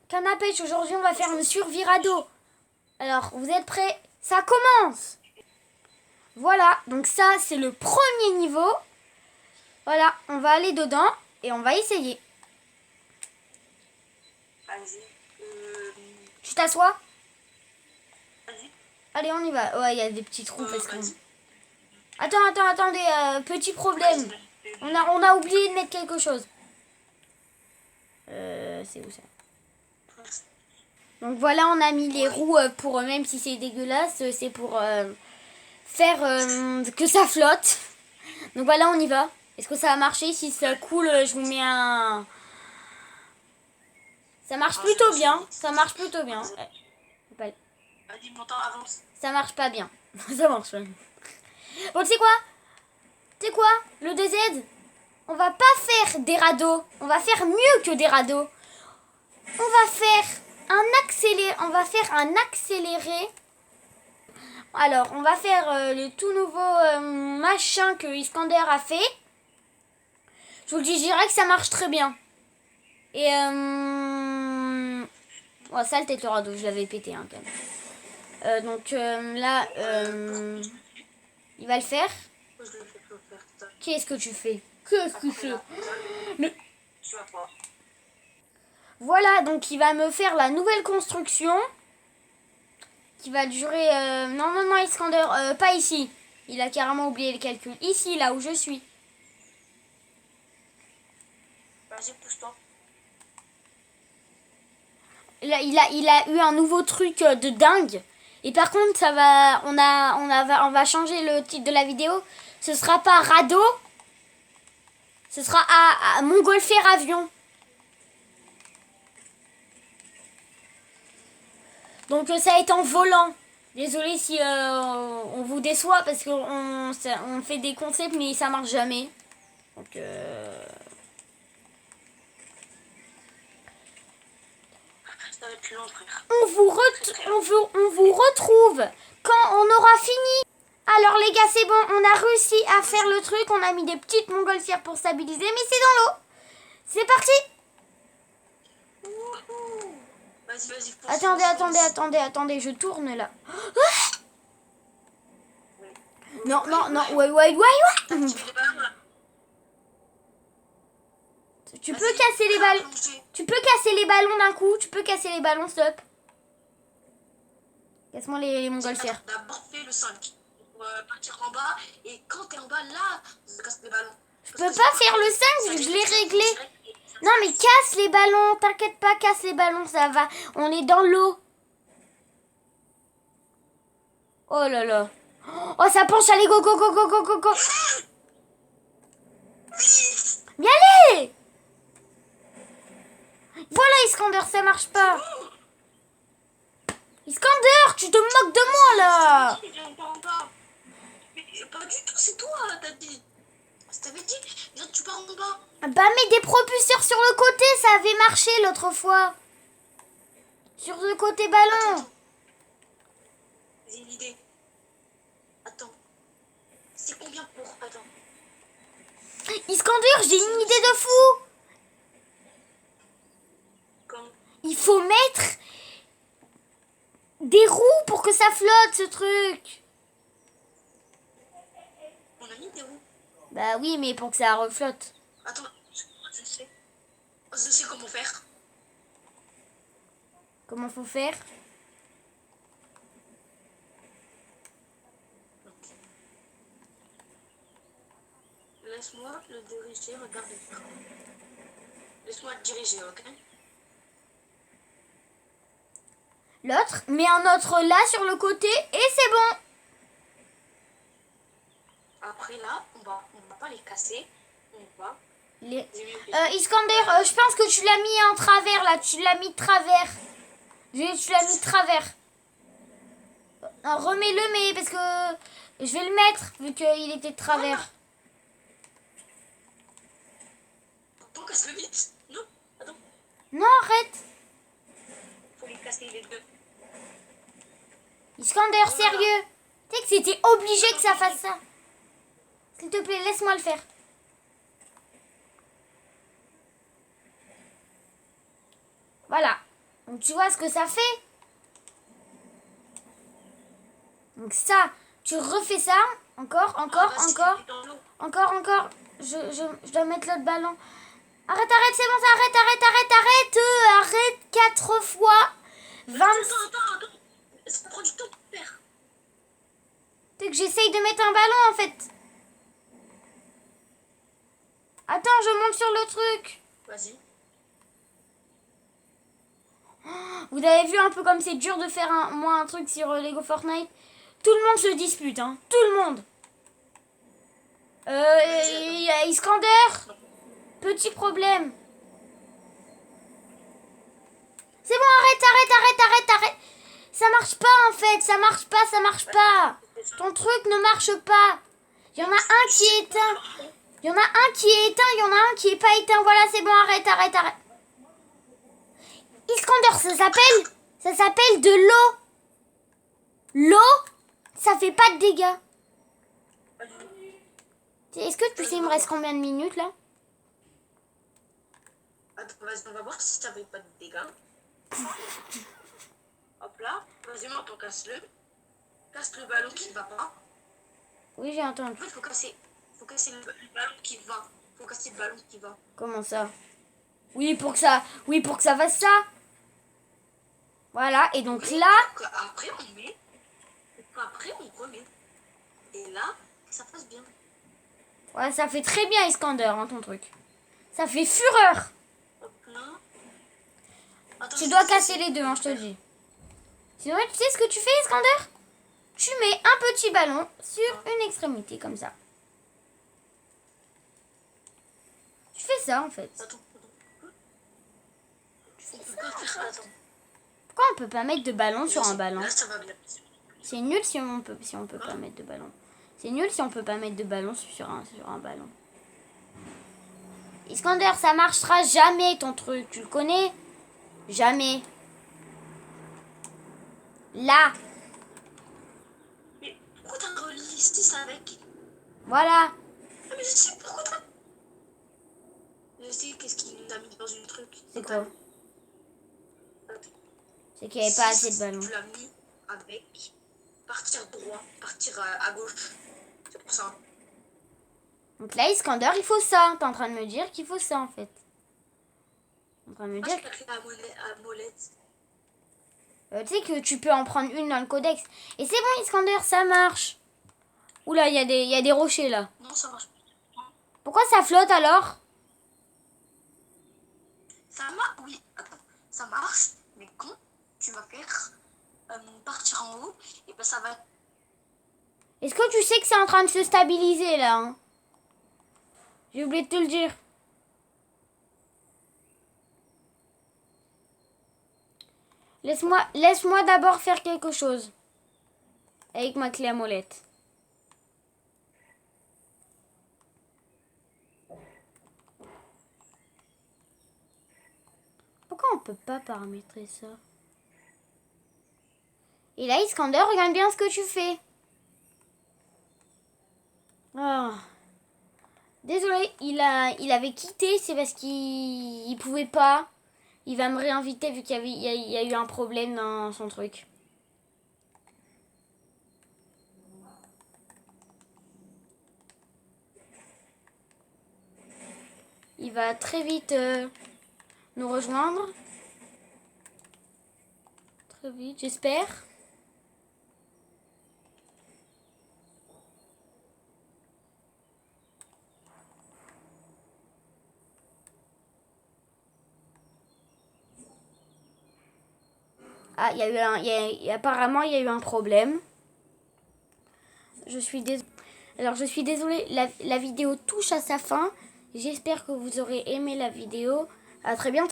canne à pêche. Aujourd'hui, on va faire une survie radeau. Alors, vous êtes prêts? Ça commence! Voilà, donc ça, c'est le premier niveau. Voilà, on va aller dedans et on va essayer. Vas-y. Tu t'assois? Vas-y. Allez, on y va. Ouais, il y a des petits trous parce qu'on... Vas-y. Attendez, petit problème. On a oublié de mettre quelque chose. C'est où ça? Donc voilà, on a mis les roues pour, même si c'est dégueulasse, c'est pour faire que ça flotte. Donc voilà, on y va. Est-ce que ça va marcher? Si ça coule, je vous mets un... Ça marche plutôt bien. Ça marche plutôt bien. Vas-y, montant, avance. Ça marche pas bien. Ça marche pas. Bon, tu sais quoi? Le DZ, on va pas faire des radeaux. On va faire mieux que des radeaux. On va faire un accéléré. Alors, on va faire le tout nouveau machin que Iskander a fait. Je vous le dis, je dirais que ça marche très bien. Et oh, ça, le tête le radeau, je l'avais pété hein, quand même. Donc là, il va le faire. Qu'est-ce que tu fais? Qu'est-ce que tu fais? Tu vas voir. Voilà, donc il va me faire la nouvelle construction. Qui va durer... Non, Iskander, pas ici. Il a carrément oublié le calcul. Ici, là où je suis. Vas-y, pousse-toi. Là, il a eu un nouveau truc de dingue. Et par contre, ça va... On va changer le titre de la vidéo. Ce sera pas radeau. Ce sera à Montgolfière avion. Donc ça va être en volant. Désolé si on vous déçoit parce qu'on fait des concepts mais ça marche jamais. Donc Ça va être plus long, frère. on vous retrouve quand on aura fini. Alors les gars, c'est bon, on a réussi à faire le truc. On a mis des petites montgolfières pour stabiliser, mais c'est dans l'eau. C'est parti. Vas-y. Attendez, je tourne là. Non, ouais. Tu peux casser les ballons. Tu peux casser les ballons d'un coup. Tu peux casser les ballons, stop. Casse-moi les montgolfières. D'abord, fais le 5. Pour partir en bas. Et quand t'es en bas, là, tu casses les ballons. Je peux pas faire le 5, je l'ai réglé. Non, mais casse les ballons. T'inquiète pas, casse les ballons, ça va. On est dans l'eau. Oh là là. Oh, ça penche, allez, go. Bien allez. Voilà, Iskander, ça marche pas. Iskander, tu te moques de moi, là. Mais pas du tout, c'est toi, t'as dit. Je t'avais dit, viens, tu pars en bas. Bah, mets des propulseurs sur le côté, ça avait marché l'autre fois. Sur le côté ballon. Attends. J'ai une idée. Attends. C'est combien pour... Attends. Iskander, j'ai une idée de fou. Comme... Il faut mettre des roues pour que ça flotte, ce truc. On a mis des roues. Bah oui, mais pour que ça reflotte. Attends, je sais comment faire. Comment faut faire? Laisse-moi le diriger, regarde l'écran. Laisse-moi le diriger, ok? L'autre, mets un autre là sur le côté et c'est bon. Après là, on va pas les casser. On va... Iskander, je pense que tu l'as mis en travers là. Tu l'as mis de travers. Tu l'as mis de travers. Non, remets-le, mais parce que je vais le mettre vu qu'il était de travers. Attends, casse-le vite. Non, attends. Non, arrête. Faut les casser les deux. Iskander, sérieux. Tu sais que c'était obligé que ça fasse ça. S'il te plaît, laisse-moi le faire. Voilà. Donc tu vois ce que ça fait. Donc ça, tu refais ça. Encore. Je dois mettre l'autre ballon. Arrête, c'est bon, arrête. 4 fois. 20. Attends. Ça prend du temps pour faire. C'est que j'essaye de mettre un ballon en fait. Attends, je monte sur le truc. Vas-y. Vous avez vu un peu comme c'est dur de faire un truc sur Lego Fortnite. Tout le monde se dispute, hein. Tout le monde. Il y a Iskander. Petit problème. C'est bon, arrête. Ça marche pas en fait, ça marche pas. Ton truc ne marche pas. Il y en a un qui est éteint. Il y en a un qui est pas éteint. Voilà, c'est bon, arrête. Iskander, ça s'appelle de l'eau. L'eau, ça fait pas de dégâts. Est-ce que tu sais, il me reste combien de minutes là? Attends, vas-y, on va voir si ça fait pas de dégâts. Hop là. Vas-y, maintenant, casse-le. Casse le ballon qui ne va pas. Oui, j'ai entendu. En fait, faut casser le ballon qui va. Faut casser le ballon qui va. Comment ça? Oui, pour que ça fasse ça. Voilà, et donc Oui, là... Après, on met. Après, on remet. Et là, ça passe bien. Ouais, ça fait très bien, Iskander, hein, ton truc. Ça fait fureur. Hop là. Attends, Tu dois casser les deux, hein, je te le dis. Sinon, tu sais ce que tu fais, Iskander? Tu mets un petit ballon sur une extrémité, comme ça. Tu fais ça, en fait. Attends. On peut pas faire. Attends. Pourquoi on peut pas mettre de ballon sur un ballon? Là, ça va bien. C'est nul si on peut pas mettre de ballon. C'est nul si on peut pas mettre de ballon sur un ballon. Iskander, ça marchera jamais ton truc, tu le connais? Jamais. Là. Mais pourquoi t'as relié 6 avec? Voilà. Ah, mais je sais pourquoi t'as. Je sais qu'est-ce qu'il nous a mis dans une truc. C'est quoi? Attends. C'est qu'il n'y avait pas assez de ballons. Tu l'as mis avec partir droit, partir à gauche. C'est pour ça. Donc là, Iskander, il faut ça. T'es en train de me dire qu'il faut ça, en fait. T'es en train de me Moi, dire... j'ai pas créé à molette. Tu sais que tu peux en prendre une dans le codex. Et c'est bon, Iskander, ça marche. Oula, il y a des rochers, là. Non, ça marche pas. Pourquoi ça flotte, alors? Ça marche, oui, attends. Ça marche, mais quand tu vas faire partir en haut, et ben ça va. Est-ce que tu sais que c'est en train de se stabiliser, là, hein? J'ai oublié de te le dire. Laisse-moi d'abord faire quelque chose. Avec ma clé à molette. Pourquoi on peut pas paramétrer ça? Et là, Iskander, regarde bien ce que tu fais. Oh. Désolé, il avait quitté, c'est parce qu'il pouvait pas. Il va me réinviter vu qu'il y a eu un problème dans son truc. Il va très vite nous rejoindre. Très vite, j'espère. Ah, apparemment, il y a eu un problème. Je suis désolée. Alors, je suis désolée, la vidéo touche à sa fin. J'espère que vous aurez aimé la vidéo. À très bientôt.